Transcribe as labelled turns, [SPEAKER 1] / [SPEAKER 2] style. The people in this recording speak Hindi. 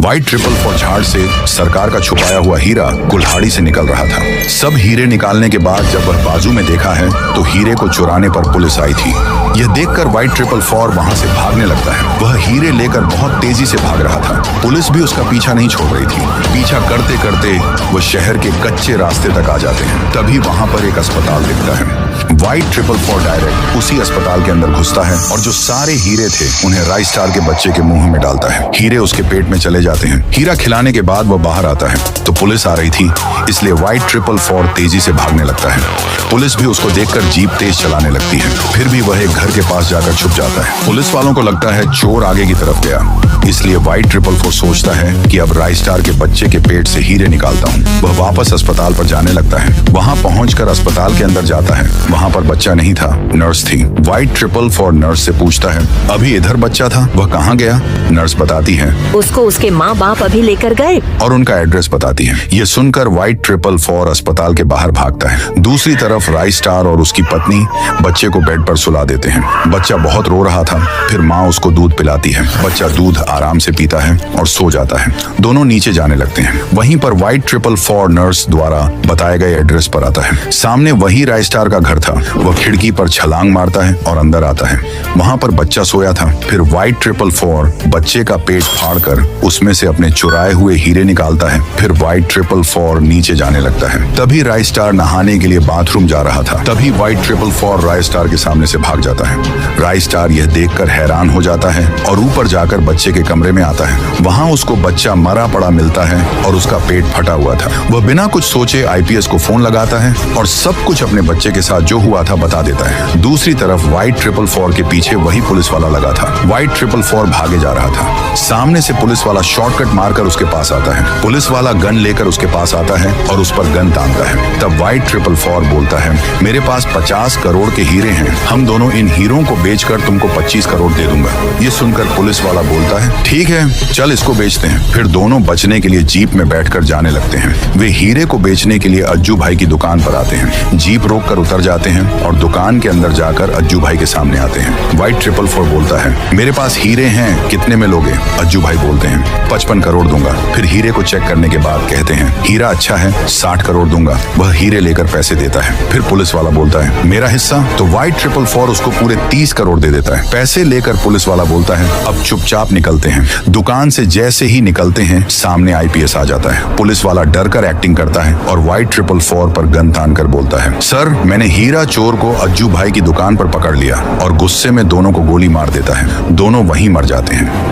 [SPEAKER 1] वाइट 444 झाड़ से सरकार का छुपाया हुआ हीरा कुल्हाड़ी से निकल रहा था। सब हीरे निकालने के बाद जब वह बाजू में देखा है तो हीरे को चुराने पर पुलिस आई थी। यह देखकर वाइट 444 वहां से भागने लगता है। वह हीरे लेकर बहुत तेजी से भाग रहा था। पुलिस भी उसका पीछा नहीं छोड़ रही थी। पीछा करते करते वह शहर के कच्चे रास्ते तक आ जाते हैं। तभी वहां पर एक अस्पताल दिखता है। वाइट 444 डायरेक्ट उसी अस्पताल के अंदर घुसता है और जो सारे हीरे थे उन्हें राइस स्टार के बच्चे के मुंह में डालता है। हीरे उसके पेट में चले जाते हैं। हीरा खिलाने के बाद वह बाहर आता है तो पुलिस आ रही थी, इसलिए वाइट 444 तेजी से भागने लगता है। पुलिस भी उसको देखकर जीप तेज चलाने लगती है। फिर भी वह एक घर के पास जाकर छुप जाता है। पुलिस वालों को लगता है चोर आगे की तरफ गया, इसलिए वाइट 444 सोचता है कि अब राइस स्टार के बच्चे के पेट से हीरे निकालता हूँ। वह वापस अस्पताल पर जाने लगता है। वहां पहुंचकर अस्पताल के अंदर जाता है। वहां पर बच्चा नहीं था, नर्स थी। वाइट 444 नर्स से पूछता है, अभी इधर बच्चा था, वह कहाँ गया? नर्स बताती है,
[SPEAKER 2] उसको उसके माँ बाप अभी लेकर गए
[SPEAKER 1] और उनका एड्रेस बताती है। ये सुनकर वाइट 444 अस्पताल के बाहर भागता है। दूसरी तरफ राइस स्टार और उसकी पत्नी बच्चे को बेड पर सुला देते हैं। बच्चा बहुत रो रहा था। फिर माँ उसको दूध पिलाती है। बच्चा दूध आराम से पीता है और सो जाता है। दोनों नीचे जाने लगते हैं। वहीं पर वाइट 444 नर्स द्वारा बताए गए एड्रेस पर आता है। सामने वही राइस स्टार का घर था। वह खिड़की पर छलांग मारता है और अंदर आता है। वहां पर बच्चा सोया था। फिर वाइट 444 बच्चे का पेट फाड़कर उसमें से अपने चुराए हुए हीरे निकालता है। फिर वाइट 444 नीचे जाने लगता है। तभी राइस स्टार नहाने के लिए बाथरूम जा रहा था। तभी वाइट 444 राइस स्टार के सामने से भाग जाता है। राइस स्टार यह देखकर हैरान हो जाता है और ऊपर जाकर बच्चे के कमरे में आता है। वहां उसको बच्चा मरा पड़ा मिलता है और उसका पेट फटा हुआ था। वह बिना कुछ सोचे आईपीएस को फोन लगाता है और सब कुछ अपने बच्चे के साथ जो हुआ था बता देता है। दूसरी तरफ वाइट 444 के पीछे वही पुलिस वाला लगा था। वाइट 444 भागे जा रहा था। सामने से पुलिस वाला शॉर्टकट मारकर उसके पास आता है। पुलिस वाला गन लेकर उसके पास आता है और उस पर गन तानता है। तब वाइट 444 बोलता है, मेरे पास 50 करोड़ के हीरे हैं। हम दोनों इन हीरों को बेचकर तुमको 25 करोड़ दे दूंगा। ये सुनकर पुलिस वाला बोलता है, ठीक है, चल इसको बेचते हैं। फिर दोनों बचने के लिए जीप में बैठकर जाने लगते हैं। वे हीरे को बेचने के लिए अज्जू भाई की दुकान पर आते हैं। जीप रोक कर उतर जाते हैं और दुकान के अंदर जाकर अज्जू भाई के सामने आते हैं। वाइट 444 बोलता है, मेरे पास हीरे हैं, कितने में लोगे? अज्जू भाई बोलते हैं, 55 करोड़ दूंगा। फिर हीरे को चेक करने के बाद कहते हैं, हीरा अच्छा है, 60 करोड़ दूंगा। वह हीरे लेकर पैसे देता है। फिर पुलिस वाला बोलता है, मेरा हिस्सा? तो वाइट 444 उसको पूरे 30 करोड़ दे देता है। पैसे लेकर पुलिस वाला बोलता है, अब चुपचाप निकलते हैं। दुकान से जैसे ही निकलते हैं सामने आईपीएस आ जाता है। पुलिस वाला डर कर एक्टिंग करता है और वाइट 444 पर गन तान कर बोलता है, सर मैंने हीरा चोर को अज्जू भाई की दुकान पर पकड़ लिया, और गुस्से में दोनों को गोली मार देता है। दोनों वहीं मर जाते हैं।